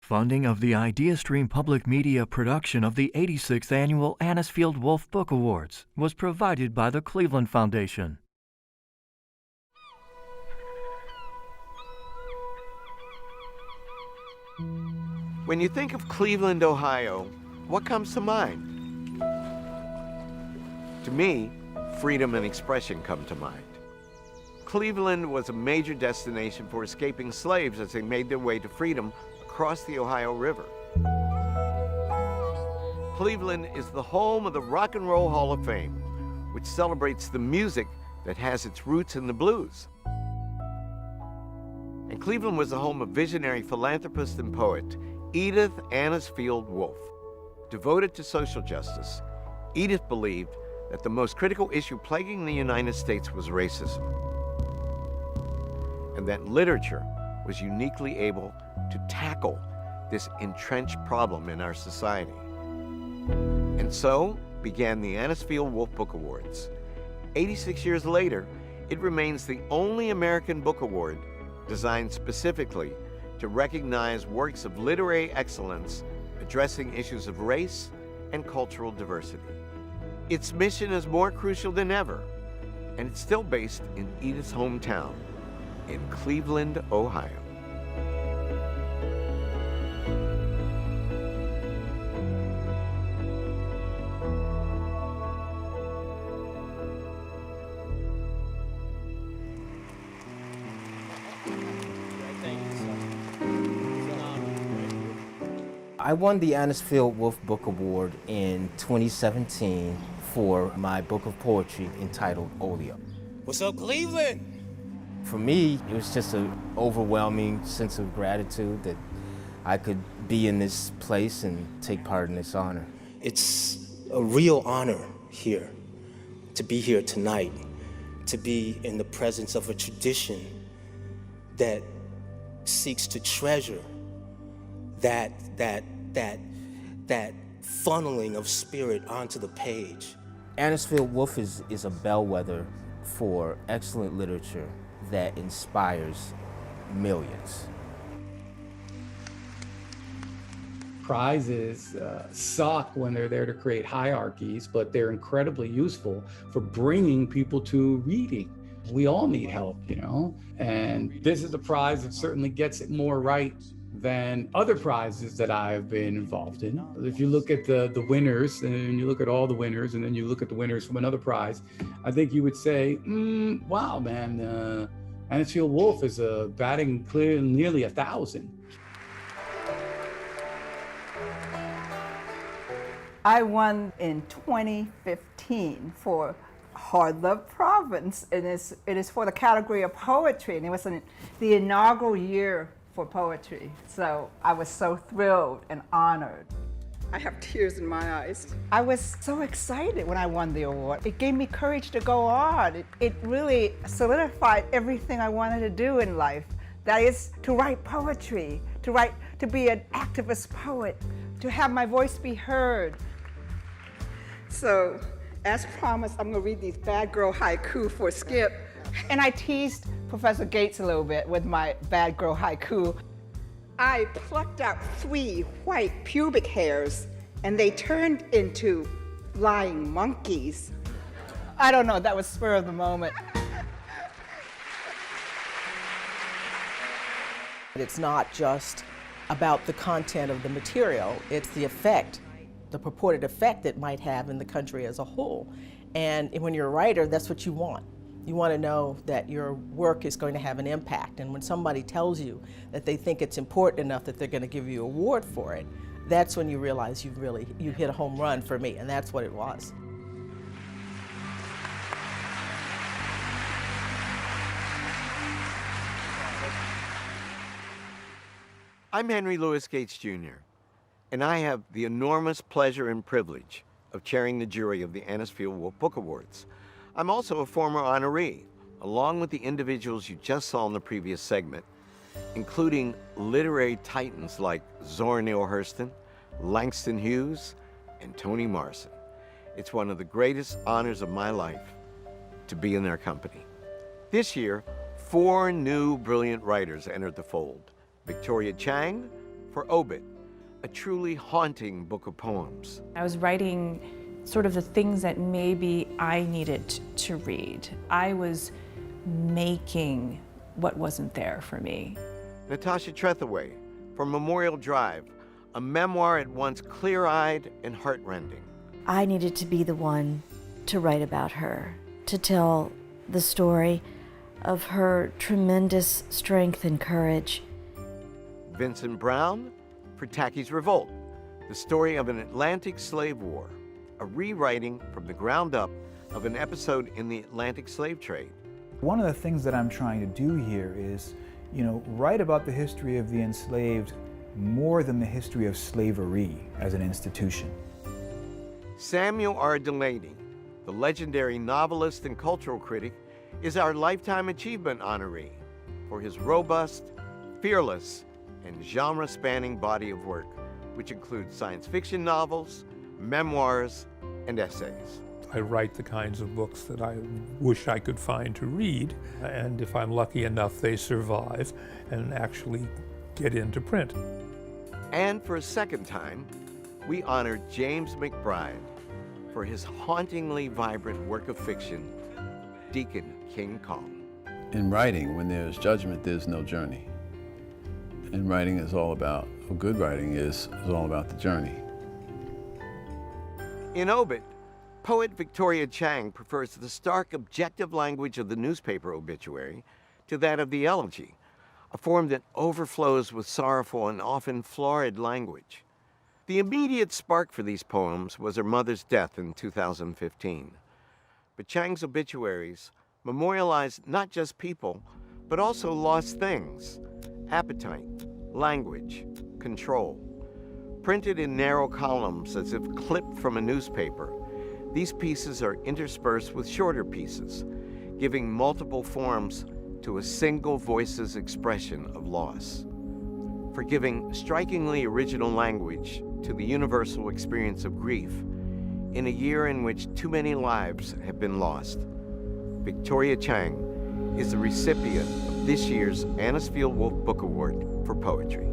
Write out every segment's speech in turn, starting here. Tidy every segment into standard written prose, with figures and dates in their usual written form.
Funding of the IdeaStream Public Media production of the 86th Annual Anisfield Wolf Book Awards was provided by the Cleveland Foundation. When you think of Cleveland, Ohio, what comes to mind? To me, freedom and expression come to mind. Cleveland was a major destination for escaping slaves as they made their way to freedom across the Ohio River. Cleveland is the home of the Rock and Roll Hall of Fame, which celebrates the music that has its roots in the blues. And Cleveland was the home of visionary philanthropist and poet Edith Anisfield Wolf. Devoted to social justice, Edith believed that the most critical issue plaguing the United States was racism, and that literature was uniquely able to tackle this entrenched problem in our society. And so began the Anisfield Wolf Book Awards. 86 years later, it remains the only American book award designed specifically to recognize works of literary excellence addressing issues of race and cultural diversity. Its mission is more crucial than ever, and it's still based in Edith's hometown, in Cleveland, Ohio. I won the Anisfield Wolf Book Award in 2017 for my book of poetry entitled Olio. What's up, Cleveland? For me, it was just an overwhelming sense of gratitude that I could be in this place and take part in this honor. It's a real honor here, to be here tonight, to be in the presence of a tradition that seeks to treasure that funneling of spirit onto the page. Anisfield Wolf is a bellwether for excellent literature that inspires millions. Prizes suck when they're there to create hierarchies, but they're incredibly useful for bringing people to reading. We all need help, you know? And this is a prize that certainly gets it more right than other prizes that I've been involved in. If you look at the winners, and you look at all the winners, and then you look at the winners from another prize, I think you would say, wow, man, Anisfield Wolf is batting clear nearly 1,000. I won in 2015 for Hard Love Province, and it is for the category of poetry, and it was the inaugural year for poetry. So I was so thrilled and honored. I have tears in my eyes. I was so excited when I won the award. It gave me courage to go on. It really solidified everything I wanted to do in life. That is, to write poetry, to be an activist poet, to have my voice be heard. So, as promised, I'm gonna read these bad girl haiku for Skip. And I teased Professor Gates a little bit with my bad girl haiku. I plucked out 3 white pubic hairs, and they turned into flying monkeys. I don't know, that was spur of the moment. It's not just about the content of the material, it's the effect, the purported effect it might have in the country as a whole. And when you're a writer, that's what you want. You want to know that your work is going to have an impact. And when somebody tells you that they think it's important enough that they're going to give you an award for it, that's when you realize you hit a home run for me, and that's what it was. I'm Henry Louis Gates Jr., and I have the enormous pleasure and privilege of chairing the jury of the Anisfield Wolf Book Awards. I'm also a former honoree, along with the individuals you just saw in the previous segment, including literary titans like Zora Neale Hurston, Langston Hughes, and Toni Morrison. It's one of the greatest honors of my life to be in their company. This year, 4 new brilliant writers entered the fold. Victoria Chang for Obit, a truly haunting book of poems. I was writing sort of the things that maybe I needed to read. I was making what wasn't there for me. Natasha Trethewey for Memorial Drive, a memoir at once clear-eyed and heartrending. I needed to be the one to write about her, to tell the story of her tremendous strength and courage. Vincent Brown for Tacky's Revolt, the story of an Atlantic slave war, a rewriting from the ground up of an episode in the Atlantic slave trade. One of the things that I'm trying to do here is, write about the history of the enslaved more than the history of slavery as an institution. Samuel R. Delany, the legendary novelist and cultural critic, is our Lifetime Achievement honoree for his robust, fearless, and genre-spanning body of work, which includes science fiction novels, memoirs, and essays. I write the kinds of books that I wish I could find to read, and if I'm lucky enough, they survive and actually get into print. And for a second time, we honor James McBride for his hauntingly vibrant work of fiction, Deacon King Kong. In writing, when there's judgment, there's no journey. And writing is all about, good writing is all about the journey. In Obit, poet Victoria Chang prefers the stark, objective language of the newspaper obituary to that of the elegy, a form that overflows with sorrowful and often florid language. The immediate spark for these poems was her mother's death in 2015. But Chang's obituaries memorialized not just people, but also lost things: appetite, language, control. Printed in narrow columns as if clipped from a newspaper, these pieces are interspersed with shorter pieces, giving multiple forms to a single voice's expression of loss. For giving strikingly original language to the universal experience of grief in a year in which too many lives have been lost, Victoria Chang is the recipient of this year's Anisfield Wolf Book Award for Poetry.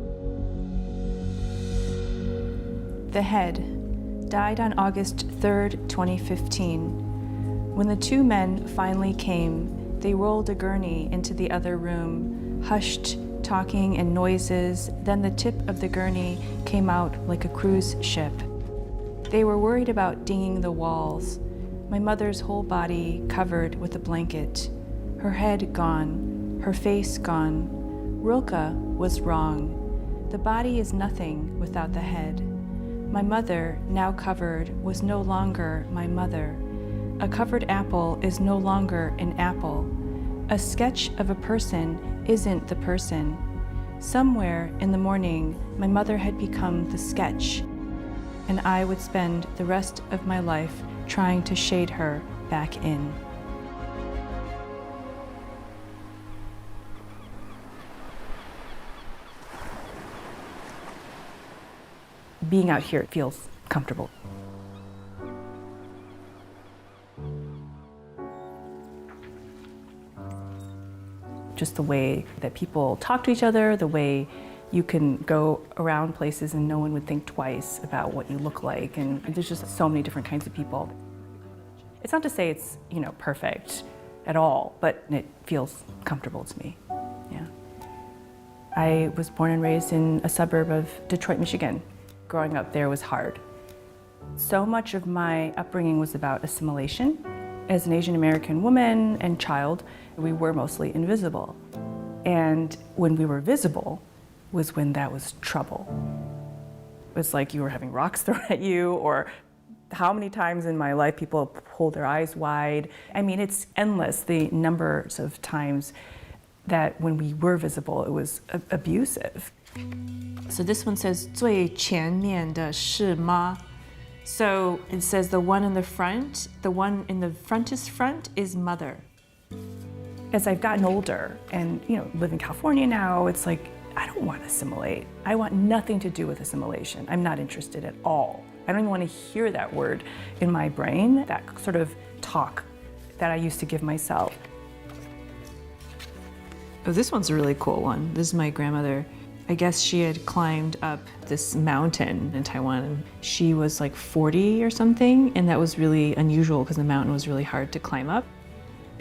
The Head died on August 3rd, 2015. When the two men finally came, they rolled a gurney into the other room, hushed talking and noises, then the tip of the gurney came out like a cruise ship. They were worried about dinging the walls. My mother's whole body covered with a blanket, her head gone, her face gone. Rilke was wrong. The body is nothing without the head. My mother, now covered, was no longer my mother. A covered apple is no longer an apple. A sketch of a person isn't the person. Somewhere in the morning, my mother had become the sketch, and I would spend the rest of my life trying to shade her back in. Being out here feels comfortable. Just the way that people talk to each other, the way you can go around places and no one would think twice about what you look like, and there's just so many different kinds of people. It's not to say it's, perfect at all, but it feels comfortable to me, yeah. I was born and raised in a suburb of Detroit, Michigan. Growing up there was hard. So much of my upbringing was about assimilation. As an Asian American woman and child, we were mostly invisible. And when we were visible was when that was trouble. It was like you were having rocks thrown at you, or how many times in my life people pulled their eyes wide. I mean, it's endless, the numbers of times that when we were visible, it was abusive. So this one says, 最前面的是吗? So it says the one in the front, the one in the frontest front is mother. As I've gotten older and, live in California now, it's like, I don't want to assimilate. I want nothing to do with assimilation. I'm not interested at all. I don't even want to hear that word in my brain, that sort of talk that I used to give myself. Oh, this one's a really cool one. This is my grandmother. I guess she had climbed up this mountain in Taiwan. She was like 40 or something, and that was really unusual because the mountain was really hard to climb up.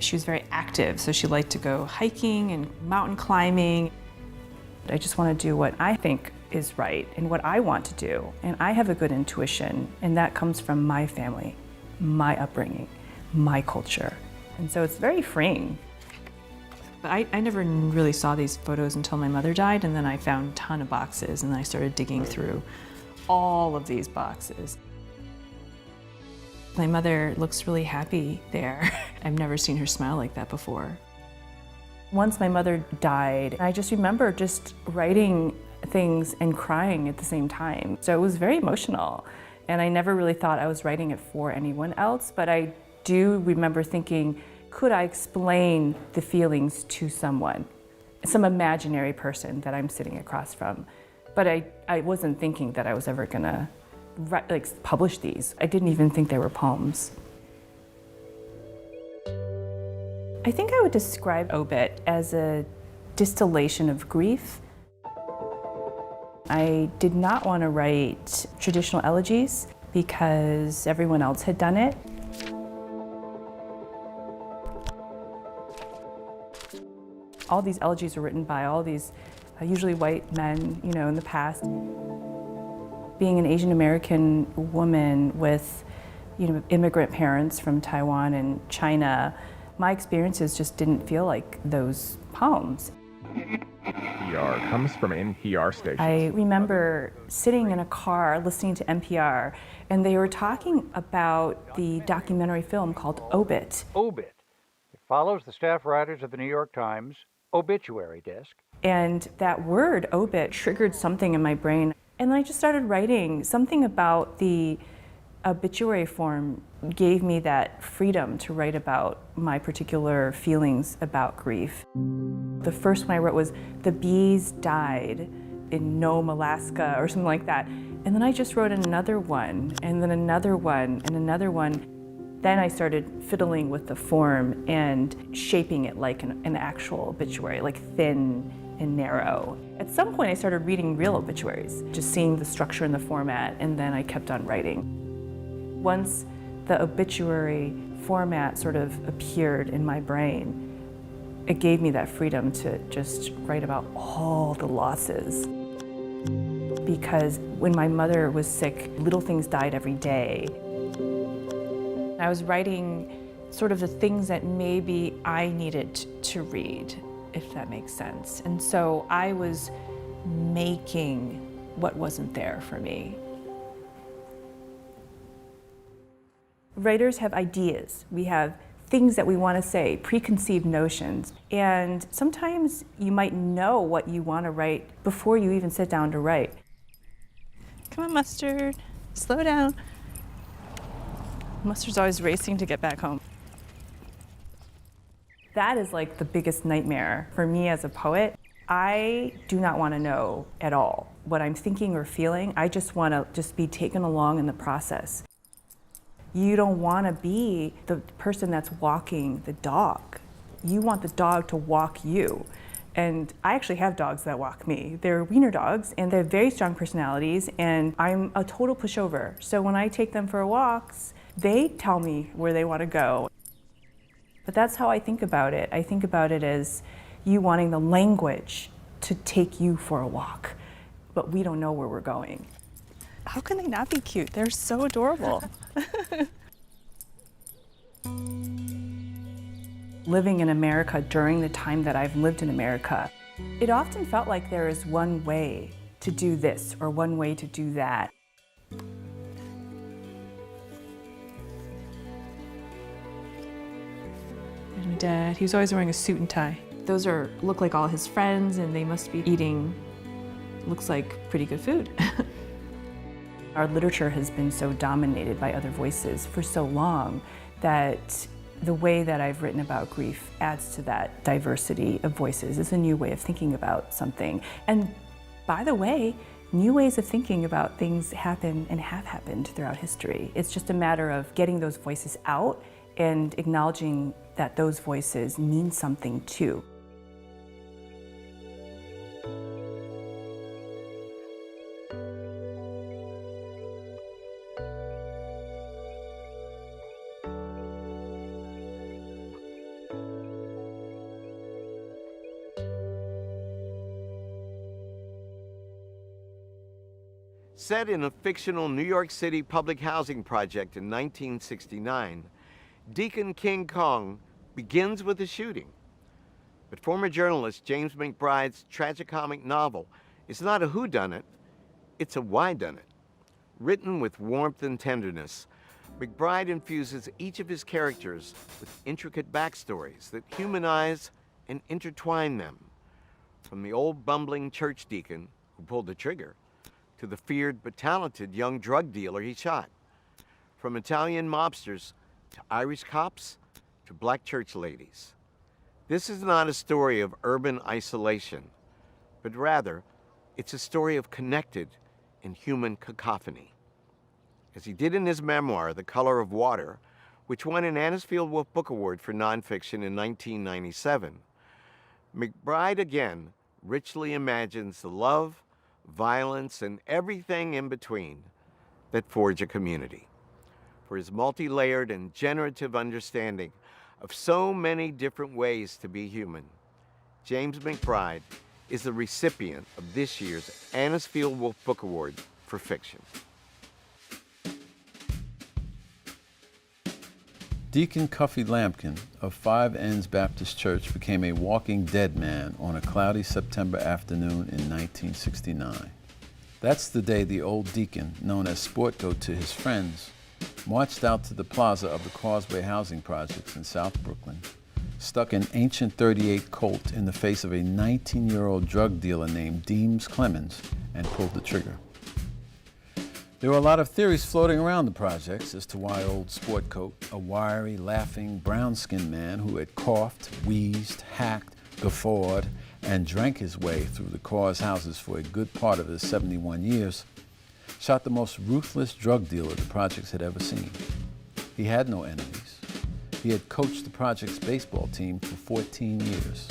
She was very active, so she liked to go hiking and mountain climbing. I just want to do what I think is right and what I want to do. And I have a good intuition, and that comes from my family, my upbringing, my culture. And so it's very freeing. But I never really saw these photos until my mother died, and then I found a ton of boxes, and I started digging through all of these boxes. My mother looks really happy there. I've never seen her smile like that before. Once my mother died, I just remember just writing things and crying at the same time. So it was very emotional, and I never really thought I was writing it for anyone else, but I do remember thinking, could I explain the feelings to someone, some imaginary person that I'm sitting across from? But I wasn't thinking that I was ever gonna publish these. I didn't even think they were poems. I think I would describe Obit as a distillation of grief. I did not want to write traditional elegies because everyone else had done it. All these elegies were written by all these usually white men, in the past. Being an Asian American woman with, immigrant parents from Taiwan and China, my experiences just didn't feel like those poems. NPR comes from NPR stations. I remember sitting in a car listening to NPR, and they were talking about the documentary film called Obit. Obit. It follows the staff writers of the New York Times obituary desk. And that word, obit, triggered something in my brain. And I just started writing. Something about the obituary form gave me that freedom to write about my particular feelings about grief. The first one I wrote was, "The bees died in Nome, Alaska," or something like that. And then I just wrote another one, and then another one, and another one. Then I started fiddling with the form and shaping it like an actual obituary, like thin and narrow. At some point I started reading real obituaries, just seeing the structure and the format, and then I kept on writing. Once the obituary format sort of appeared in my brain, it gave me that freedom to just write about all the losses. Because when my mother was sick, little things died every day. I was writing sort of the things that maybe I needed to read, if that makes sense. And so I was making what wasn't there for me. Writers have ideas. We have things that we want to say, preconceived notions. And sometimes you might know what you want to write before you even sit down to write. Come on, Mustard, slow down. Mustard's always racing to get back home. That is like the biggest nightmare for me as a poet. I do not want to know at all what I'm thinking or feeling. I just want to be taken along in the process. You don't want to be the person that's walking the dog. You want the dog to walk you. And I actually have dogs that walk me. They're wiener dogs, and they have very strong personalities, and I'm a total pushover. So when I take them for walks, they tell me where they want to go. But that's how I think about it. I think about it as you wanting the language to take you for a walk, but we don't know where we're going. How can they not be cute? They're so adorable. Living in America during the time that I've lived in America, it often felt like there is one way to do this or one way to do that. There's my dad. He was always wearing a suit and tie. Those look like all his friends, and they must be eating, looks like pretty good food. Our literature has been so dominated by other voices for so long that the way that I've written about grief adds to that diversity of voices. It's a new way of thinking about something. And by the way, new ways of thinking about things happen and have happened throughout history. It's just a matter of getting those voices out and acknowledging that those voices mean something too. Set in a fictional New York City public housing project in 1969, Deacon King Kong begins with a shooting. But former journalist James McBride's tragicomic novel is not a whodunit, it's a whydunit. Written with warmth and tenderness, McBride infuses each of his characters with intricate backstories that humanize and intertwine them. From the old bumbling church deacon who pulled the trigger, to the feared but talented young drug dealer he shot. From Italian mobsters to Irish cops to black church ladies. This is not a story of urban isolation, but rather, it's a story of connected and human cacophony. As he did in his memoir, The Color of Water, which won an Anisfield Wolf Book Award for nonfiction in 1997, McBride again richly imagines the love, violence, and everything in between that forge a community. For his multi-layered and generative understanding of so many different ways to be human, James McBride is the recipient of this year's Anisfield Wolf Book Award for fiction. Deacon Cuffy Lampkin of Five Ends Baptist Church became a walking dead man on a cloudy September afternoon in 1969. That's the day the old deacon, known as Sportcoat to his friends, marched out to the plaza of the Causeway Housing Projects in South Brooklyn, stuck an ancient .38 Colt in the face of a 19-year-old drug dealer named Deems Clemens, and pulled the trigger. There were a lot of theories floating around the projects as to why old Sportcoat, a wiry, laughing, brown-skinned man who had coughed, wheezed, hacked, guffawed, and drank his way through the Cause houses for a good part of his 71 years, shot the most ruthless drug dealer the projects had ever seen. He had no enemies. He had coached the project's baseball team for 14 years.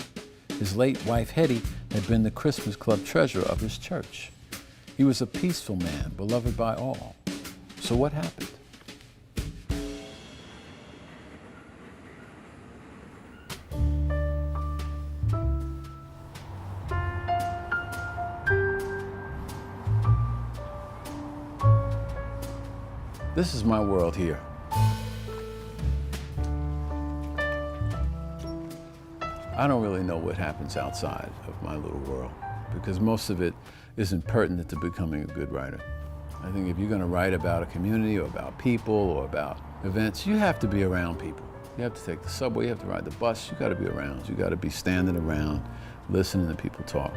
His late wife, Hetty, had been the Christmas Club treasurer of his church. He was a peaceful man, beloved by all. So what happened? This is my world here. I don't really know what happens outside of my little world because most of it isn't pertinent to becoming a good writer. I think if you're going to write about a community or about people or about events, you have to be around people. You have to take the subway, you have to ride the bus, you got to be around. You got to be standing around, listening to people talk.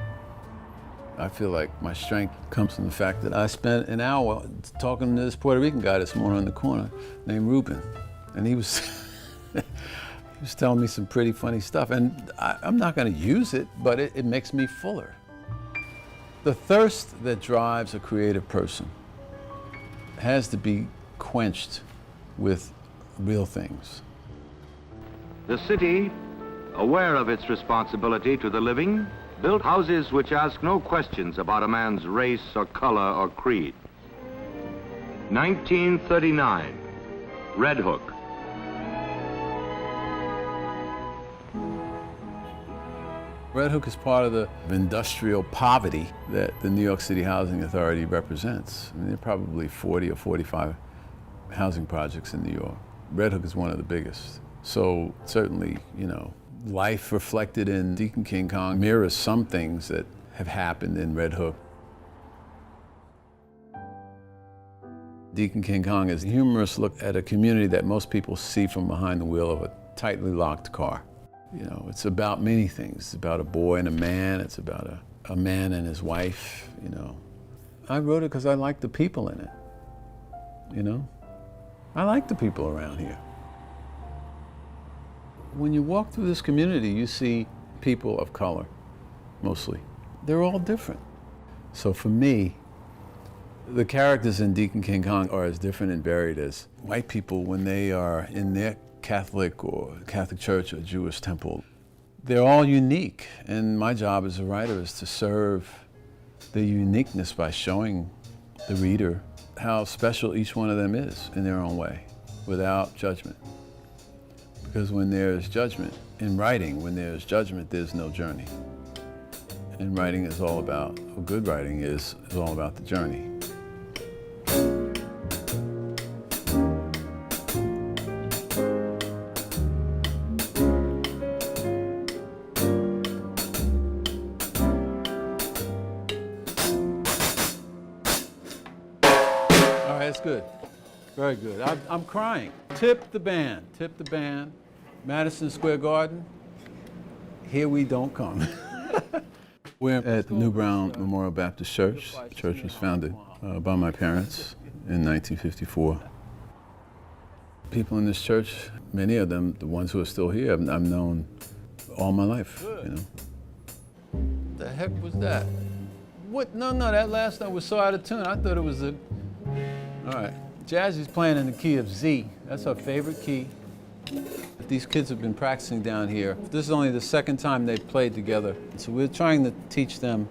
I feel like my strength comes from the fact that I spent an hour talking to this Puerto Rican guy this morning in the corner named Ruben, and he was he was telling me some pretty funny stuff, and I'm not going to use it, but it makes me fuller. The thirst that drives a creative person has to be quenched with real things. The city, aware of its responsibility to the living, built houses which ask no questions about a man's race or color or creed. 1939, Red Hook. Red Hook is part of the industrial poverty that the New York City Housing Authority represents. I mean, there are probably 40 or 45 housing projects in New York. Red Hook is one of the biggest. So certainly, you know, life reflected in Deacon King Kong mirrors some things that have happened in Red Hook. Deacon King Kong is a humorous look at a community that most people see from behind the wheel of a tightly locked car. You know, it's about many things. It's about a boy and a man. It's about a man and his wife, you know. I wrote it because I like the people in it, you know. I like the people around here. When you walk through this community, you see people of color, mostly. They're all different. So for me, the characters in Deacon King Kong are as different and varied as white people when they are in their Catholic or Catholic church or Jewish temple. They're all unique, and my job as a writer is to serve the uniqueness by showing the reader how special each one of them is in their own way, without judgment. Because when there's judgment in writing, when there's judgment, there's no journey. And writing is all about, good writing is all about the journey. right, that's good. Very good. I'm crying. Tip the band. Tip the band. Madison Square Garden. Here we don't come. We're at New Brown Memorial Baptist Church. The church was founded by my parents in 1954. People in this church, many of them, the ones who are still here, I've known all my life, you know. What the heck was that? What? No, that last note was so out of tune. I thought it was a... All right. Jazzy's playing in the key of Z. That's her favorite key. These kids have been practicing down here. This is only the second time they've played together. So we're trying to teach them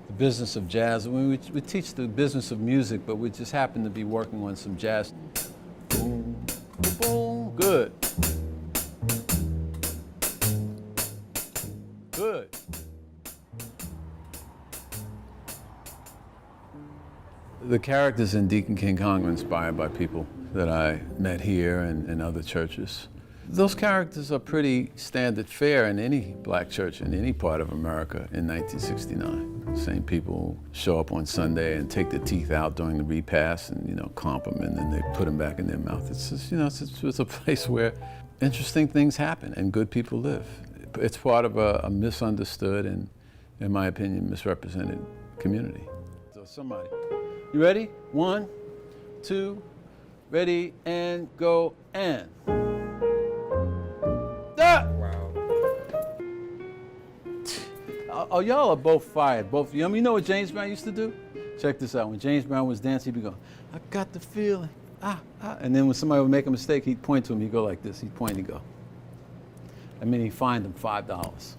the business of jazz. We teach the business of music, but we just happen to be working on some jazz. Boom, boom, good. Good. The characters in Deacon King Kong are inspired by people that I met here and in other churches. Those characters are pretty standard fare in any black church in any part of America in 1969. Same people show up on Sunday and take their teeth out during the repast and, you know, clomp them and then they put them back in their mouth. It's just, you know, it's a place where interesting things happen and good people live. It's part of a misunderstood and, in my opinion, misrepresented community. So somebody, you ready? 1, 2, ready, and go, and. Oh, y'all are both fired, both of you. You know what James Brown used to do? Check this out. When James Brown was dancing, he'd be going, I got the feeling, And then when somebody would make a mistake, he'd point to him, he'd go like this. He'd point and go. I mean, he'd find him $5.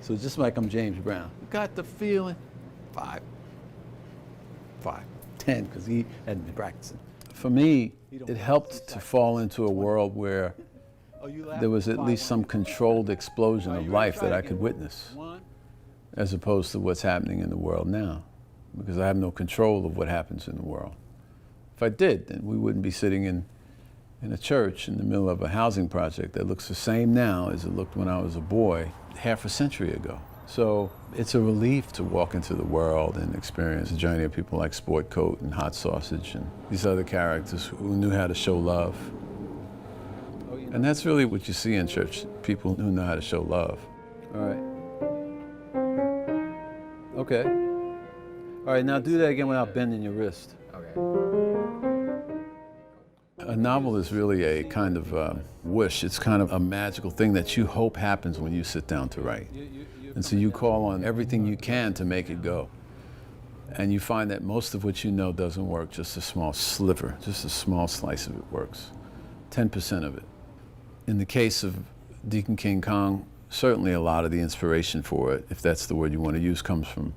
So just like I'm James Brown. Got the feeling, 5, 10, because he hadn't been practicing. For me, it helped to fall into a world where there was at least some controlled explosion of life that I could witness, as opposed to what's happening in the world now, because I have no control of what happens in the world. If I did, then we wouldn't be sitting in a church in the middle of a housing project that looks the same now as it looked when I was a boy half a century ago. So it's a relief to walk into the world and experience the journey of people like Sport Coat and Hot Sausage and these other characters who knew how to show love. And that's really what you see in church, people who know how to show love. All right. Okay. All right, now do that again without bending your wrist. Okay. A novel is really a kind of wish. It's kind of a magical thing that you hope happens when you sit down to write. And so you call on everything you can to make it go. And you find that most of what you know doesn't work, just a small sliver, just a small slice of it works, 10% of it. In the case of Deacon King Kong, certainly a lot of the inspiration for it, if that's the word you want to use, comes from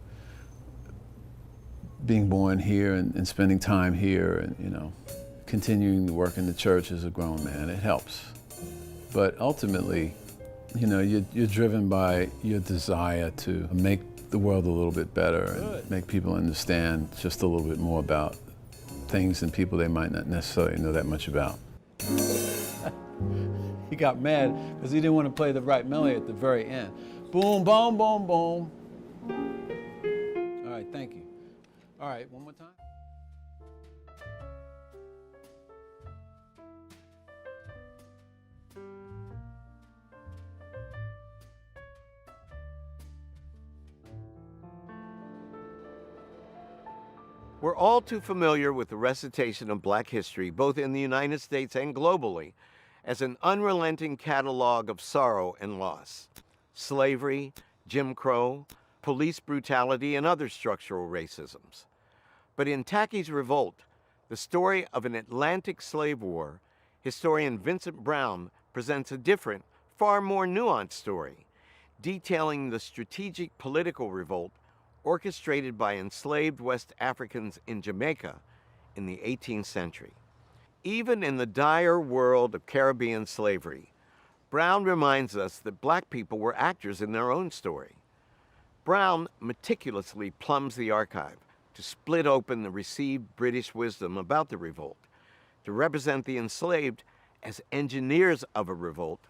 being born here and spending time here and, you know, continuing to work in the church as a grown man. It helps. But ultimately, you know, you're driven by your desire to make the world a little bit better and make people understand just a little bit more about things and people they might not necessarily know that much about. He got mad because he didn't want to play the right melody at the very end. Boom, boom, boom, boom. All right, thank you. All right, one more time. We're all too familiar with the recitation of Black history, both in the United States and globally, as an unrelenting catalog of sorrow and loss. Slavery, Jim Crow, police brutality, and other structural racisms. But in Tacky's Revolt, the story of an Atlantic slave war, historian Vincent Brown presents a different, far more nuanced story, detailing the strategic political revolt orchestrated by enslaved West Africans in Jamaica in the 18th century. Even in the dire world of Caribbean slavery, Brown reminds us that Black people were actors in their own story. Brown meticulously plumbs the archive to split open the received British wisdom about the revolt, to represent the enslaved as engineers of a revolt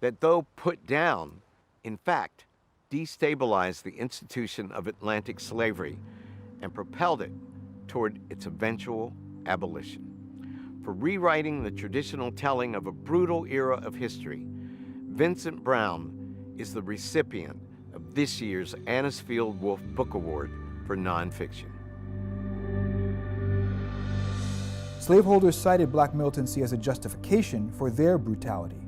that, though put down, in fact, destabilized the institution of Atlantic slavery and propelled it toward its eventual abolition, for rewriting the traditional telling of a brutal era of history. Vincent Brown is the recipient of this year's Anisfield Wolf Book Award for nonfiction. Slaveholders cited black militancy as a justification for their brutality.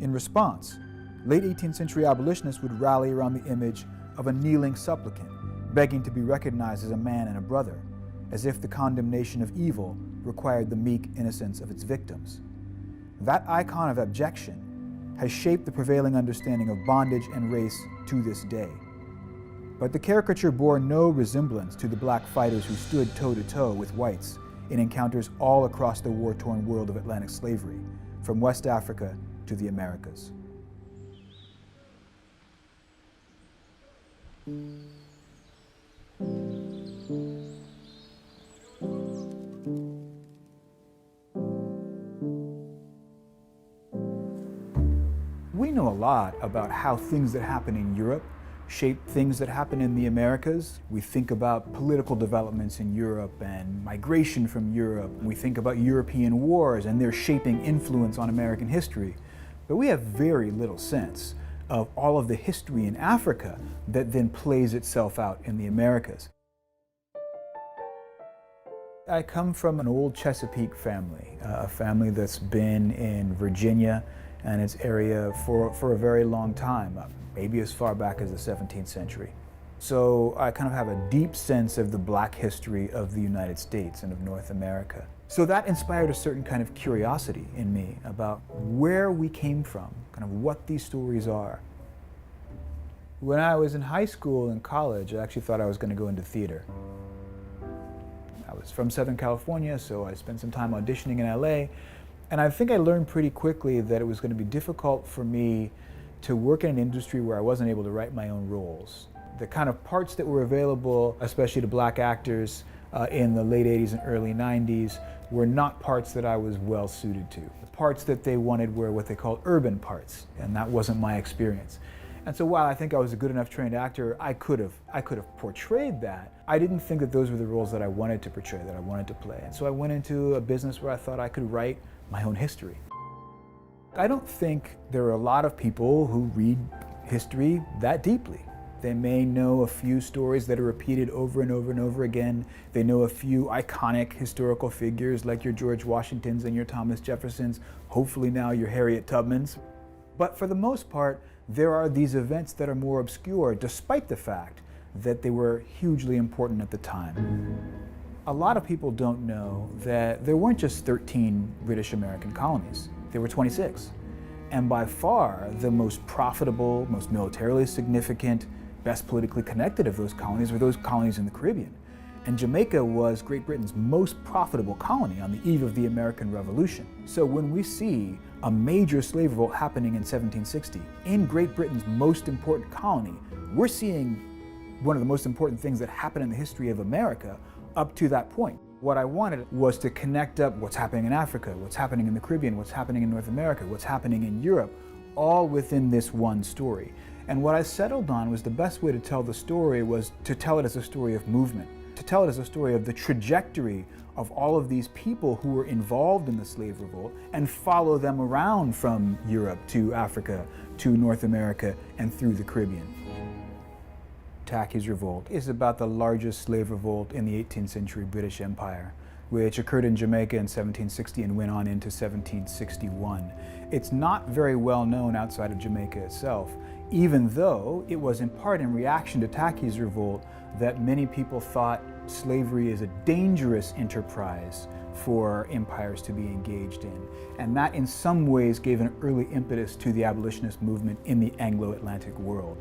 In response, late 18th century abolitionists would rally around the image of a kneeling supplicant, begging to be recognized as a man and a brother, as if the condemnation of evil required the meek innocence of its victims. That icon of abjection has shaped the prevailing understanding of bondage and race to this day. But the caricature bore no resemblance to the black fighters who stood toe-to-toe with whites in encounters all across the war-torn world of Atlantic slavery, from West Africa to the Americas. We know a lot about how things that happen in Europe shape things that happen in the Americas. We think about political developments in Europe and migration from Europe. We think about European wars and their shaping influence on American history. But we have very little sense of all of the history in Africa that then plays itself out in the Americas. I come from an old Chesapeake family, a family that's been in Virginia and its area for a very long time, maybe as far back as the 17th century. So I kind of have a deep sense of the black history of the United States and of North America. So that inspired a certain kind of curiosity in me about where we came from, kind of what these stories are. When I was in high school and college, I actually thought I was going to go into theater. I was from Southern California, so I spent some time auditioning in LA. And I think I learned pretty quickly that it was going to be difficult for me to work in an industry where I wasn't able to write my own roles. The kind of parts that were available, especially to black actors in the late 80s and early 90s, were not parts that I was well suited to. The parts that they wanted were what they called urban parts, and that wasn't my experience. And so while I think I was a good enough trained actor, I could have portrayed that. I didn't think that those were the roles that I wanted to portray, that I wanted to play. And so I went into a business where I thought I could write my own history. I don't think there are a lot of people who read history that deeply. They may know a few stories that are repeated over and over and over again. They know a few iconic historical figures like your George Washingtons and your Thomas Jeffersons, hopefully now your Harriet Tubmans. But for the most part, there are these events that are more obscure, despite the fact that they were hugely important at the time. A lot of people don't know that there weren't just 13 British American colonies. There were 26. And by far, the most profitable, most militarily significant, best politically connected of those colonies were those colonies in the Caribbean. And Jamaica was Great Britain's most profitable colony on the eve of the American Revolution. So when we see a major slave revolt happening in 1760 in Great Britain's most important colony, we're seeing one of the most important things that happened in the history of America up to that point. What I wanted was to connect up what's happening in Africa, what's happening in the Caribbean, what's happening in North America, what's happening in Europe, all within this one story. And what I settled on was the best way to tell the story was to tell it as a story of movement, to tell it as a story of the trajectory of all of these people who were involved in the slave revolt and follow them around from Europe to Africa to North America and through the Caribbean. Tacky's Revolt is about the largest slave revolt in the 18th century British Empire, which occurred in Jamaica in 1760 and went on into 1761. It's not very well known outside of Jamaica itself, even though it was in part in reaction to Tacky's Revolt that many people thought slavery is a dangerous enterprise for empires to be engaged in. And that in some ways gave an early impetus to the abolitionist movement in the Anglo-Atlantic world.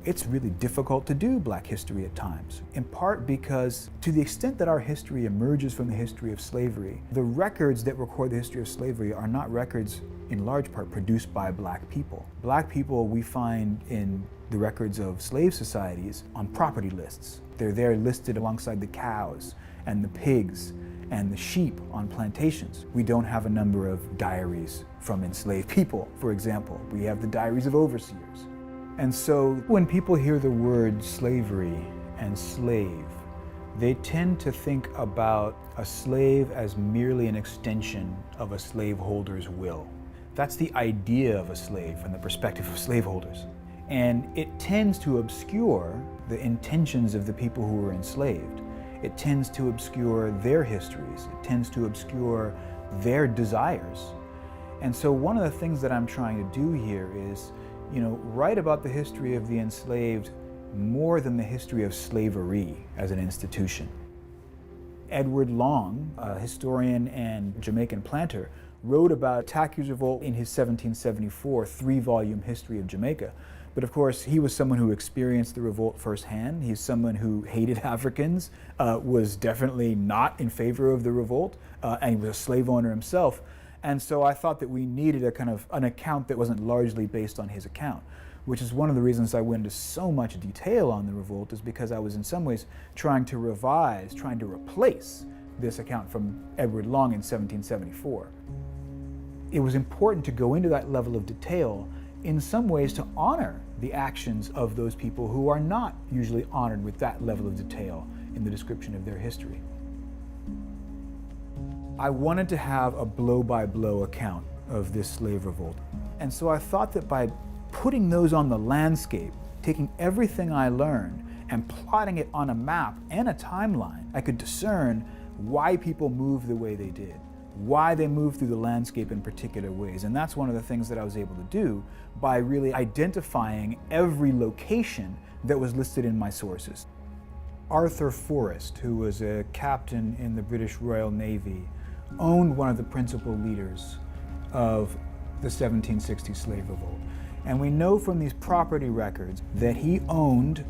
It's really difficult to do black history at times, in part because to the extent that our history emerges from the history of slavery, the records that record the history of slavery are not records in large part produced by black people. Black people we find in the records of slave societies on property lists. They're there listed alongside the cows and the pigs and the sheep on plantations. We don't have a number of diaries from enslaved people, for example. We have the diaries of overseers. And so when people hear the word slavery and slave, they tend to think about a slave as merely an extension of a slaveholder's will. That's the idea of a slave from the perspective of slaveholders. And it tends to obscure the intentions of the people who were enslaved. It tends to obscure their histories. It tends to obscure their desires. And so one of the things that I'm trying to do here is, write about the history of the enslaved more than the history of slavery as an institution. Edward Long, a historian and Jamaican planter, wrote about Tacky's Revolt in his 1774 3-volume history of Jamaica. But of course, he was someone who experienced the revolt firsthand. He's someone who hated Africans, was definitely not in favor of the revolt, and he was a slave owner himself. And so I thought that we needed a kind of an account that wasn't largely based on his account, which is one of the reasons I went into so much detail on the revolt, is because I was in some ways trying to revise, trying to replace this account from Edward Long in 1774. It was important to go into that level of detail in some ways to honor the actions of those people who are not usually honored with that level of detail in the description of their history. I wanted to have a blow-by-blow account of this slave revolt. And so I thought that by putting those on the landscape, taking everything I learned and plotting it on a map and a timeline, I could discern why people moved the way they did, why they moved through the landscape in particular ways. And that's one of the things that I was able to do by really identifying every location that was listed in my sources. Arthur Forrest, who was a captain in the British Royal Navy, owned one of the principal leaders of the 1760 slave revolt. And we know from these property records that he owned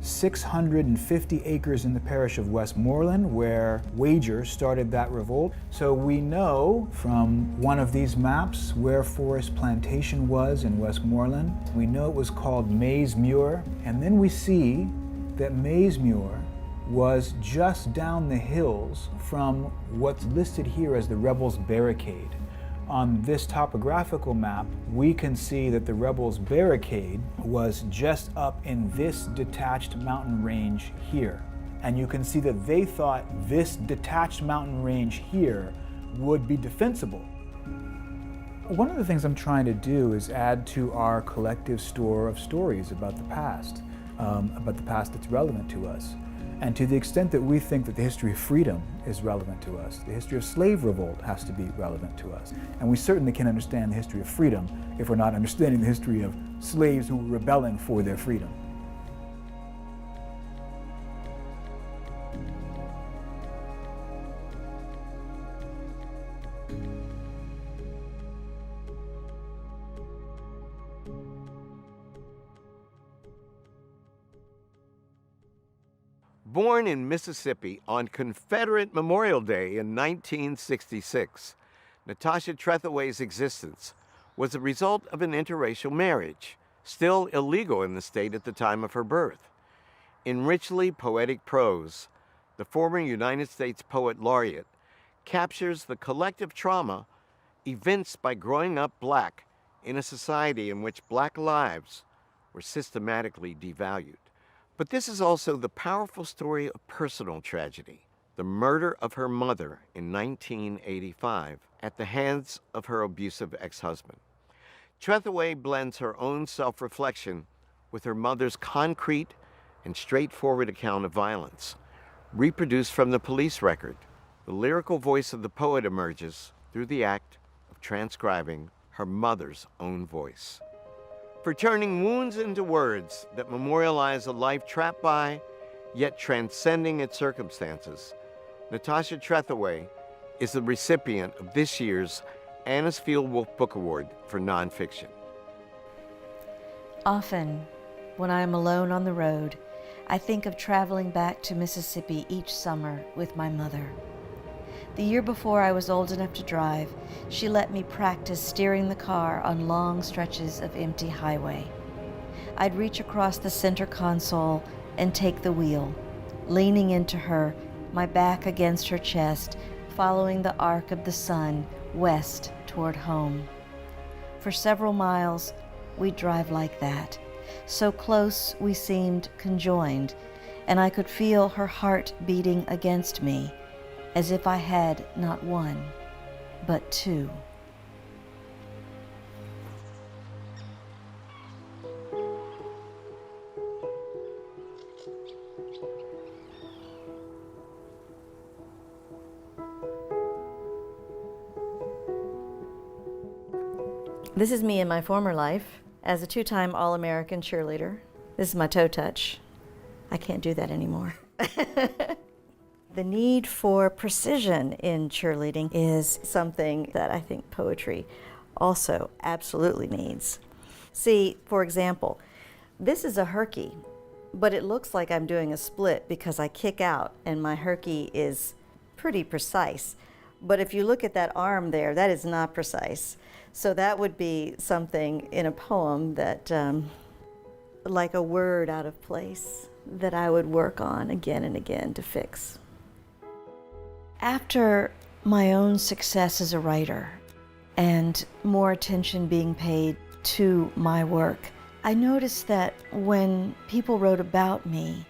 650 acres in the parish of Westmoreland, where Wager started that revolt. So we know from one of these maps where Forest Plantation was in Westmoreland. We know it was called Maysmuir, and then we see that Maysmuir was just down the hills from what's listed here as the Rebels' Barricade. On this topographical map, we can see that the Rebels' Barricade was just up in this detached mountain range here. And you can see that they thought this detached mountain range here would be defensible. One of the things I'm trying to do is add to our collective store of stories about the past that's relevant to us. And to the extent that we think that the history of freedom is relevant to us, the history of slave revolt has to be relevant to us. And we certainly can understand the history of freedom if we're not understanding the history of slaves who were rebelling for their freedom. Born in Mississippi on Confederate Memorial Day in 1966, Natasha Trethewey's existence was the result of an interracial marriage, still illegal in the state at the time of her birth. In richly poetic prose, the former United States Poet Laureate captures the collective trauma evinced by growing up black in a society in which black lives were systematically devalued. But this is also the powerful story of personal tragedy, the murder of her mother in 1985 at the hands of her abusive ex-husband. Trethewey blends her own self-reflection with her mother's concrete and straightforward account of violence, reproduced from the police record. The lyrical voice of the poet emerges through the act of transcribing her mother's own voice. For turning wounds into words that memorialize a life trapped by, yet transcending its circumstances, Natasha Trethewey is the recipient of this year's Anisfield Wolf Book Award for nonfiction. Often, when I am alone on the road, I think of traveling back to Mississippi each summer with my mother. The year before I was old enough to drive, she let me practice steering the car on long stretches of empty highway. I'd reach across the center console and take the wheel, leaning into her, my back against her chest, following the arc of the sun west toward home. For several miles, we'd drive like that, so close we seemed conjoined, and I could feel her heart beating against me, as if I had not one, but two. This is me in my former life as a two-time All-American cheerleader. This is my toe touch. I can't do that anymore. The need for precision in cheerleading is something that I think poetry also absolutely needs. See, for example, this is a herky, but it looks like I'm doing a split because I kick out and my herky is pretty precise. But if you look at that arm there, that is not precise. So that would be something in a poem that, like a word out of place, that I would work on again and again to fix. After my own success as a writer and more attention being paid to my work, I noticed that when people wrote about me,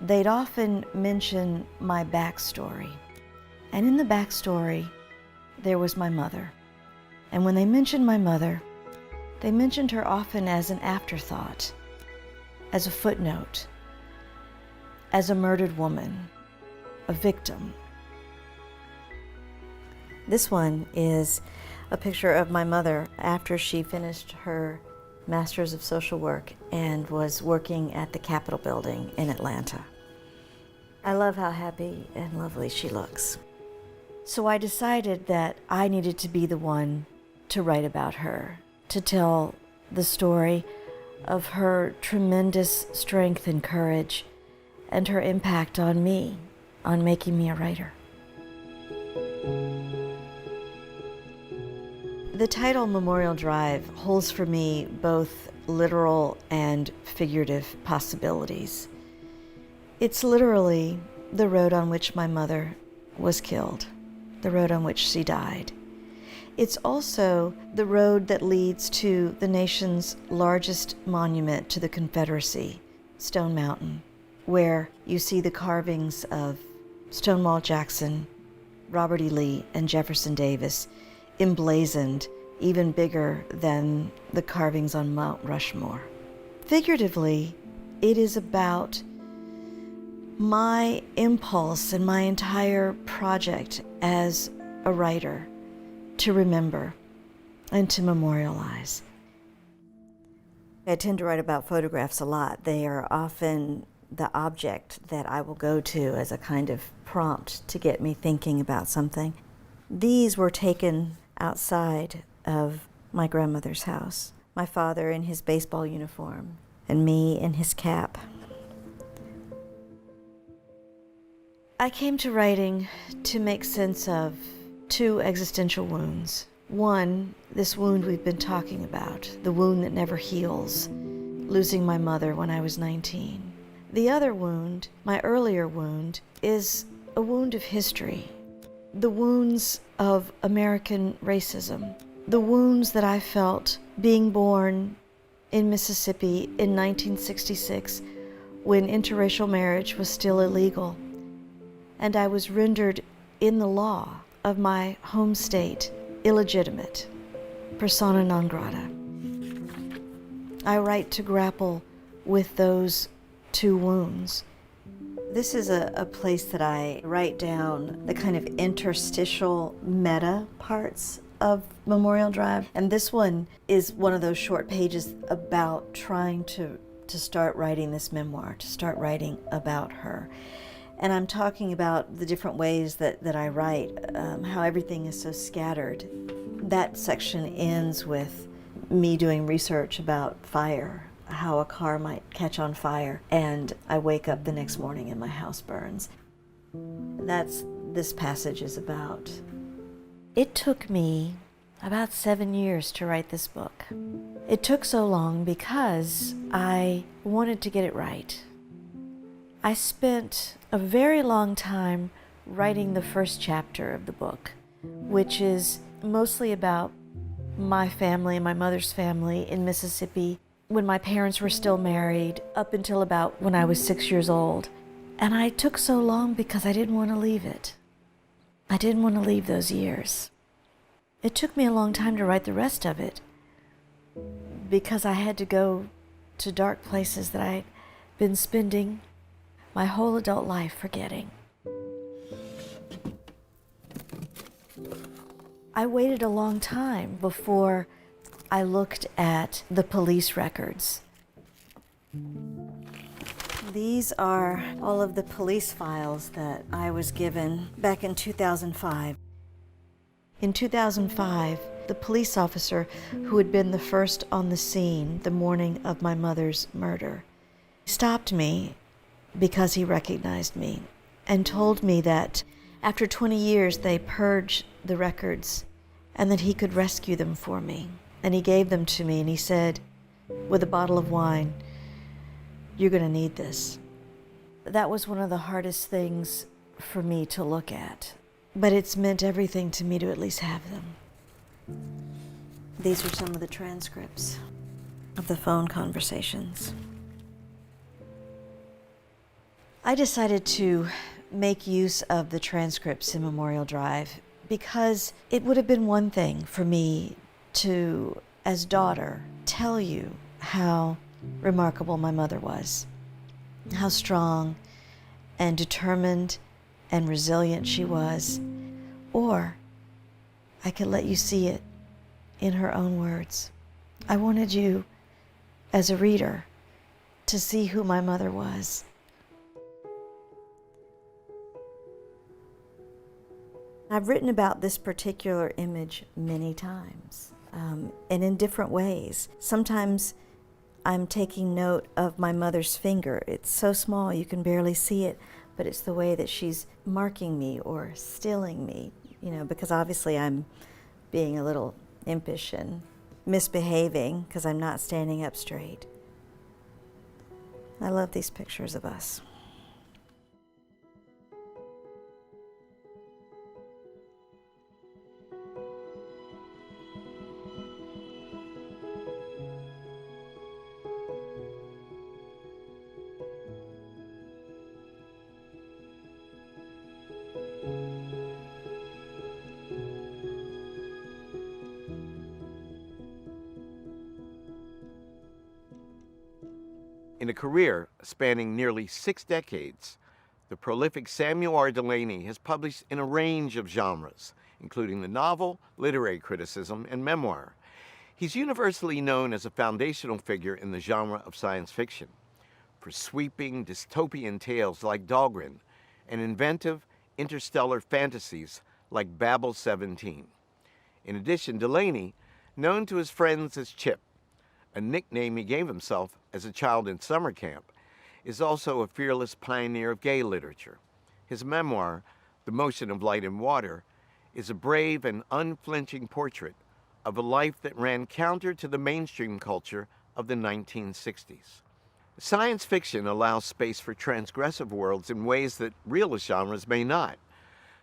they'd often mention my backstory. And in the backstory, there was my mother. And when they mentioned my mother, they mentioned her often as an afterthought, as a footnote, as a murdered woman, a victim. This one is a picture of my mother after she finished her Master's of Social Work and was working at the Capitol building in Atlanta. I love how happy and lovely she looks. So I decided that I needed to be the one to write about her, to tell the story of her tremendous strength and courage and her impact on me, on making me a writer. The title Memorial Drive holds for me both literal and figurative possibilities. It's literally the road on which my mother was killed, the road on which she died. It's also the road that leads to the nation's largest monument to the Confederacy, Stone Mountain, where you see the carvings of Stonewall Jackson, Robert E. Lee, and Jefferson Davis emblazoned even bigger than the carvings on Mount Rushmore. Figuratively, it is about my impulse and my entire project as a writer to remember and to memorialize. I tend to write about photographs a lot. They are often the object that I will go to as a kind of prompt to get me thinking about something. These were taken outside of my grandmother's house. My father in his baseball uniform and me in his cap. I came to writing to make sense of two existential wounds. One, this wound we've been talking about, the wound that never heals, losing my mother when I was 19. The other wound, my earlier wound, is a wound of history. The wounds of American racism. The wounds that I felt being born in Mississippi in 1966 when interracial marriage was still illegal. And I was rendered in the law of my home state illegitimate, persona non grata. I write to grapple with those two wounds. This is a place that I write down the kind of interstitial meta parts of Memorial Drive. And this one is one of those short pages about trying to start writing this memoir, to start writing about her. And I'm talking about the different ways that I write, how everything is so scattered. That section ends with me doing research about fire, how a car might catch on fire, and I wake up the next morning and my house burns. That's this passage is about. It took me about 7 years to write this book. It took so long because I wanted to get it right. I spent a very long time writing the first chapter of the book, which is mostly about my family, my mother's family in Mississippi, when my parents were still married, up until about when I was 6 years old. And I took so long because I didn't want to leave it. I didn't want to leave those years. It took me a long time to write the rest of it because I had to go to dark places that I'd been spending my whole adult life forgetting. I waited a long time before I looked at the police records. These are all of the police files that I was given back in 2005. In 2005, the police officer who had been the first on the scene the morning of my mother's murder stopped me because he recognized me and told me that after 20 years they purged the records and that he could rescue them for me. And he gave them to me and he said, with a bottle of wine, "You're going to need this." That was one of the hardest things for me to look at, but it's meant everything to me to at least have them. These are some of the transcripts of the phone conversations. I decided to make use of the transcripts in Memorial Drive because it would have been one thing for me to, as daughter, tell you how remarkable my mother was, how strong and determined and resilient she was, or I could let you see it in her own words. I wanted you, as a reader, to see who my mother was. I've written about this particular image many times, and in different ways. Sometimes I'm taking note of my mother's finger. It's so small you can barely see it, but it's the way that she's marking me or stilling me, because obviously I'm being a little impish and misbehaving because I'm not standing up straight. I love these pictures of us. In a career spanning nearly 6 decades, the prolific Samuel R. Delany has published in a range of genres, including the novel, literary criticism, and memoir. He's universally known as a foundational figure in the genre of science fiction for sweeping dystopian tales like Dahlgren and inventive interstellar fantasies like Babel 17. In addition, Delany, known to his friends as Chip, a nickname he gave himself as a child in summer camp, is also a fearless pioneer of gay literature. His memoir, The Motion of Light and Water, is a brave and unflinching portrait of a life that ran counter to the mainstream culture of the 1960s. Science fiction allows space for transgressive worlds in ways that realist genres may not.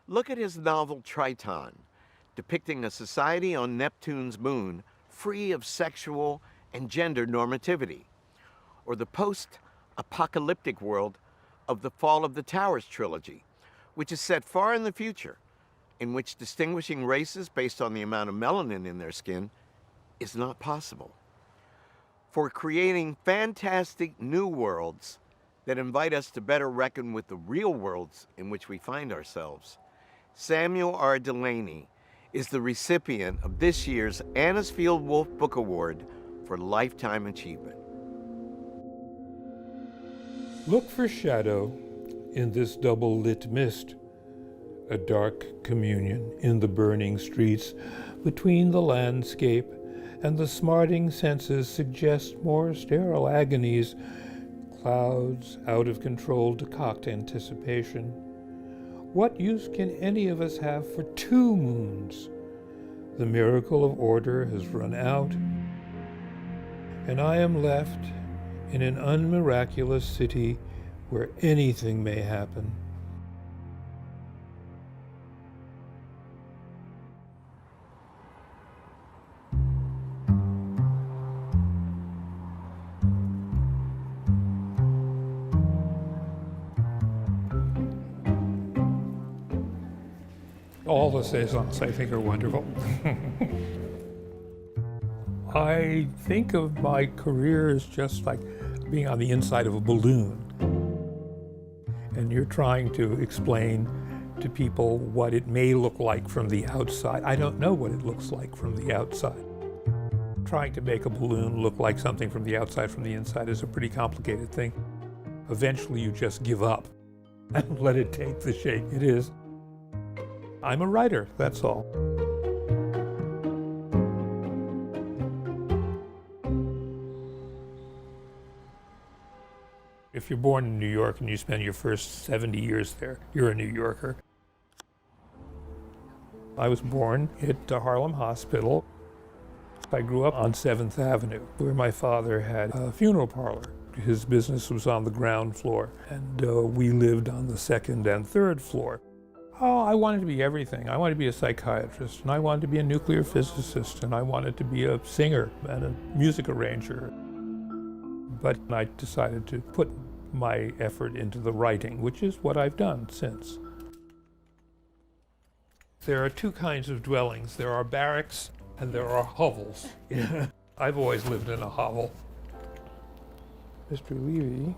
Look at his novel Triton, depicting a society on Neptune's moon free of sexual and gender normativity, or the post-apocalyptic world of the Fall of the Towers trilogy, which is set far in the future, in which distinguishing races based on the amount of melanin in their skin is not possible. For creating fantastic new worlds that invite us to better reckon with the real worlds in which we find ourselves, Samuel R. Delany is the recipient of this year's Anisfield Wolf Book Award for Lifetime Achievement. Look for shadow in this double-lit mist, a dark communion in the burning streets between the landscape and the smarting senses suggest more sterile agonies, clouds out of control decoct anticipation. What use can any of us have for 2 moons? The miracle of order has run out, and I am left in an unmiraculous city where anything may happen. All the saisons, I think, are wonderful. I think of my career as just like being on the inside of a balloon. And you're trying to explain to people what it may look like from the outside. I don't know what it looks like from the outside. Trying to make a balloon look like something from the outside, from the inside is a pretty complicated thing. Eventually you just give up and let it take the shape it is. I'm a writer, that's all. If you're born in New York and you spend your first 70 years there, you're a New Yorker. I was born at the Harlem Hospital. I grew up on 7th Avenue, where my father had a funeral parlor. His business was on the ground floor, and we lived on the 2nd and 3rd floor. Oh, I wanted to be everything. I wanted to be a psychiatrist, and I wanted to be a nuclear physicist, and I wanted to be a singer and a music arranger. But I decided to put my effort into the writing, which is what I've done since. There are two kinds of dwellings. There are barracks and there are hovels. I've always lived in a hovel. Mr. Levy,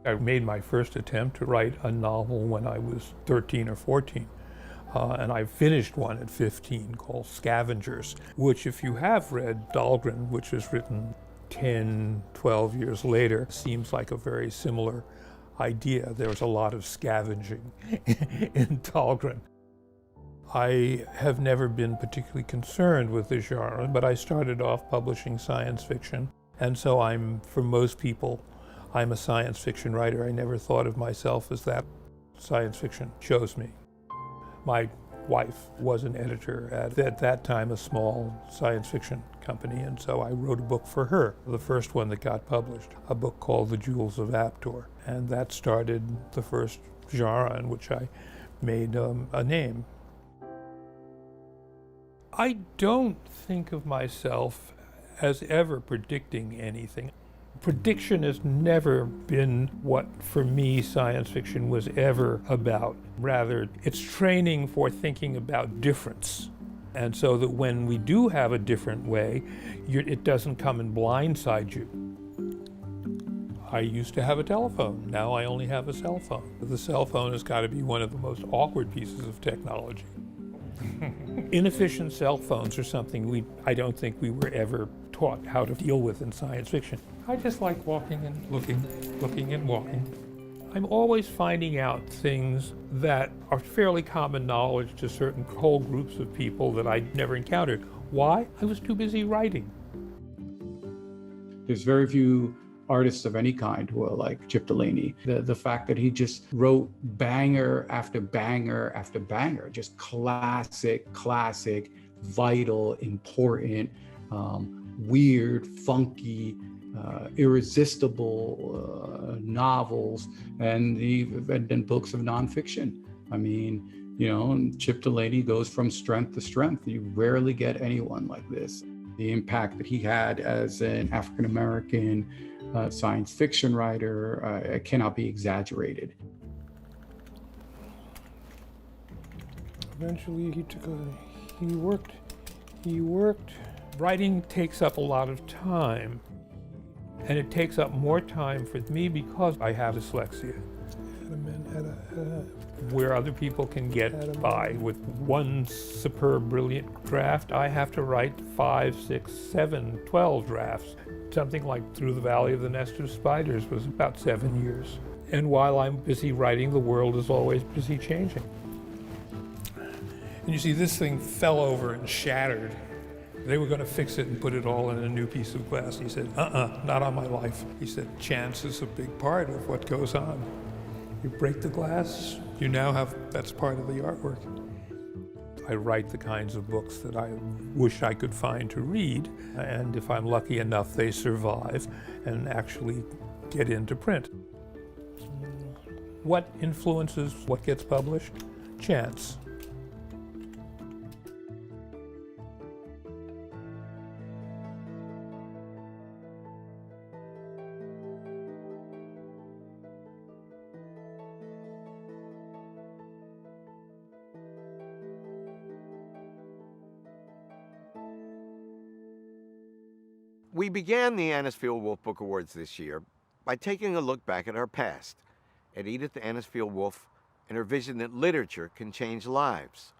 I made my first attempt to write a novel when I was 13 or 14. And I finished one at 15 called Scavengers, which if you have read Dahlgren, which was written 10, 12 years later, seems like a very similar idea. There was a lot of scavenging in Dahlgren. I have never been particularly concerned with the genre, but I started off publishing science fiction. And so for most people, I'm a science fiction writer. I never thought of myself as that. Science fiction chose me. My wife was an editor at that time a small science fiction company, and so I wrote a book for her, the first one that got published, a book called The Jewels of Aptor, and that started the first genre in which I made a name. I don't think of myself as ever predicting anything. Prediction has never been what, for me, science fiction was ever about. Rather, it's training for thinking about difference. And so that when we do have a different way, it doesn't come and blindside you. I used to have a telephone. Now I only have a cell phone. The cell phone has got to be one of the most awkward pieces of technology. Inefficient cell phones are something I don't think we were ever taught how to deal with in science fiction. I just like walking and looking and walking. I'm always finding out things that are fairly common knowledge to certain whole groups of people that I'd never encountered. Why? I was too busy writing. There's very few artists of any kind who are like Chip Delany. The fact that he just wrote banger after banger after banger, just classic, vital, important, weird, funky, irresistible novels, and then books of nonfiction. I mean, Chip Delany goes from strength to strength. You rarely get anyone like this. The impact that he had as an African-American science fiction writer cannot be exaggerated. Eventually he worked. Writing takes up a lot of time, and it takes up more time for me because I have dyslexia. Where other people can get by with one superb, brilliant draft, I have to write 5, 6, 7, 12 drafts. Something like Through the Valley of the Nest of Spiders was about 7 years. And while I'm busy writing, the world is always busy changing. And you see, this thing fell over and shattered. They were going to fix it and put it all in a new piece of glass. He said, not on my life. He said, chance is a big part of what goes on. You break the glass, that's part of the artwork. I write the kinds of books that I wish I could find to read, and if I'm lucky enough, they survive and actually get into print. What influences what gets published? Chance. We began the Anisfield Wolf Book Awards this year by taking a look back at our past, at Edith Anisfield Wolf and her vision that literature can change lives.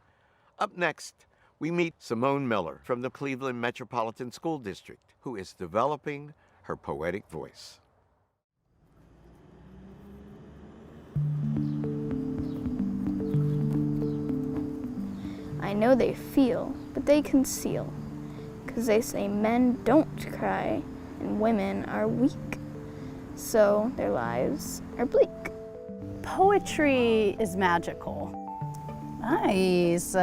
Up next, we meet Simone Miller from the Cleveland Metropolitan School District, who is developing her poetic voice. I know they feel, but they conceal, 'cause they say men don't cry and women are weak, so their lives are bleak. Poetry is magical. Nice,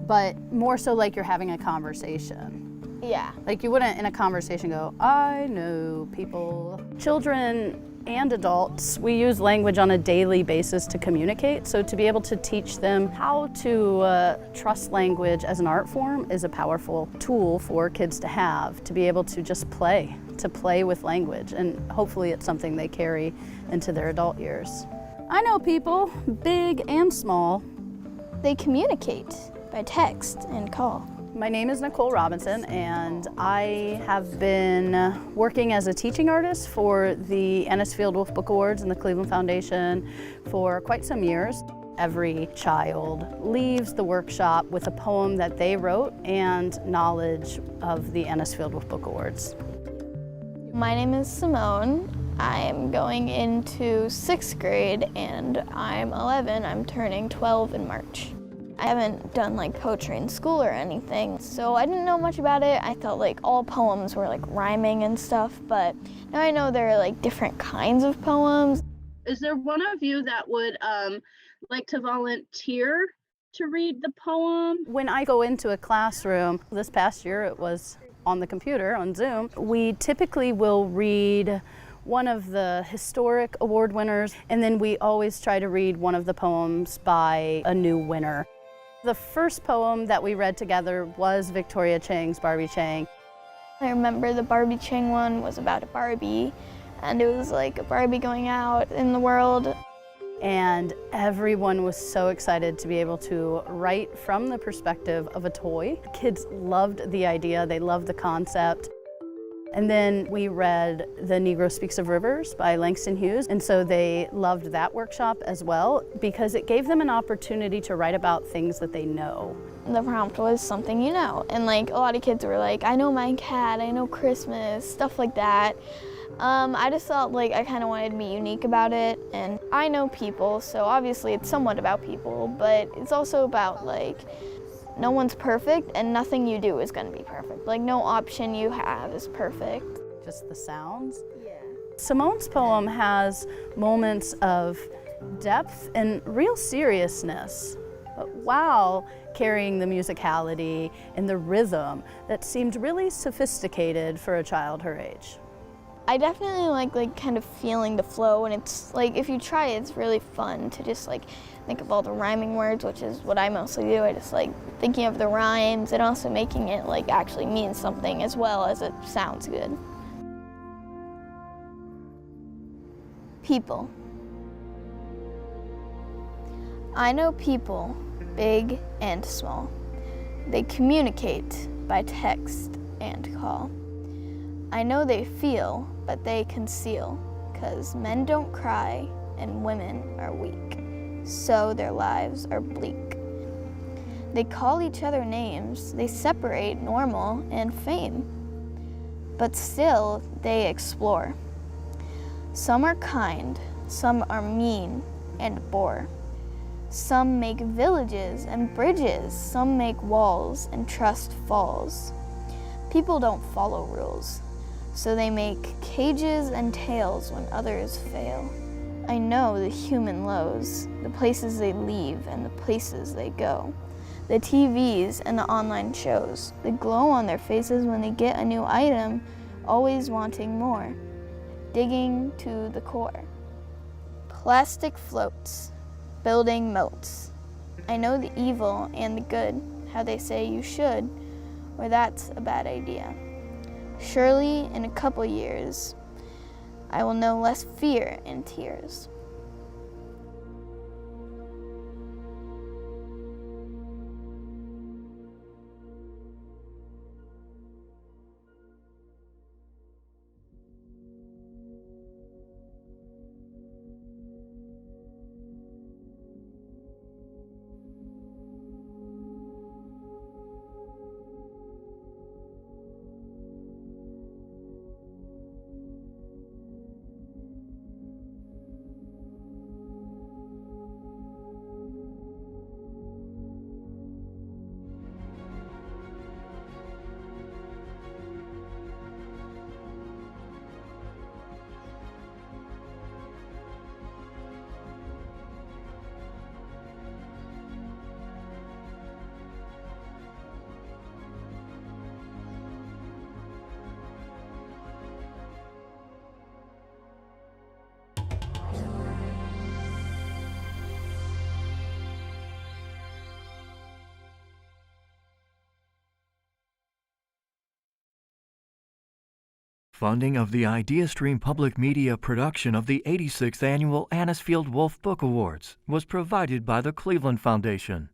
but more so like you're having a conversation. Yeah. Like you wouldn't in a conversation go, I know people. Children and adults, we use language on a daily basis to communicate. So to be able to teach them how to trust language as an art form is a powerful tool for kids to have, to be able to just play with language. And hopefully it's something they carry into their adult years. I know people, big and small. They communicate by text and call. My name is Nicole Robinson, and I have been working as a teaching artist for the Anisfield Wolf Book Awards and the Cleveland Foundation for quite some years. Every child leaves the workshop with a poem that they wrote and knowledge of the Anisfield Wolf Book Awards. My name is Simone. I'm going into 6th grade and I'm 11. I'm turning 12 in March. I haven't done like poetry in school or anything, so I didn't know much about it. I thought like all poems were like rhyming and stuff, but now I know there are like different kinds of poems. Is there one of you that would like to volunteer to read the poem? When I go into a classroom, this past year it was on the computer, on Zoom, we typically will read one of the historic award winners, and then we always try to read one of the poems by a new winner. The first poem that we read together was Victoria Chang's Barbie Chang. I remember the Barbie Chang one was about a Barbie, and it was like a Barbie going out in the world. And everyone was so excited to be able to write from the perspective of a toy. Kids loved the idea, they loved the concept. And then we read The Negro Speaks of Rivers by Langston Hughes, and so they loved that workshop as well because it gave them an opportunity to write about things that they know. The prompt was something you know, and like a lot of kids were like, I know my cat, I know Christmas, stuff like that. I just felt like I kind of wanted to be unique about it, and I know people, so obviously it's somewhat about people, but it's also about like, no one's perfect and nothing you do is going to be perfect. Like no option you have is perfect. Just the sounds? Yeah. Simone's poem has moments of depth and real seriousness, but while carrying the musicality and the rhythm that seemed really sophisticated for a child her age. I definitely like kind of feeling the flow, and it's like if you try it, it's really fun to just like think of all the rhyming words, which is what I mostly do. I just like thinking of the rhymes and also making it like actually mean something as well as it sounds good. People. I know people, big and small. They communicate by text and call. I know they feel, but they conceal, 'cause men don't cry and women are weak, so their lives are bleak. They call each other names, they separate normal and fame, but still they explore. Some are kind, some are mean and bore. Some make villages and bridges, some make walls and trust falls. People don't follow rules, so they make cages and tails when others fail. I know the human lows, the places they leave and the places they go. The TVs and the online shows, the glow on their faces when they get a new item, always wanting more, digging to the core. Plastic floats, building moats. I know the evil and the good, how they say you should, or that's a bad idea. Surely, in a couple years, I will know less fear and tears. Funding of the IdeaStream public media production of the 86th Annual Anisfield Wolf Book Awards was provided by the Cleveland Foundation.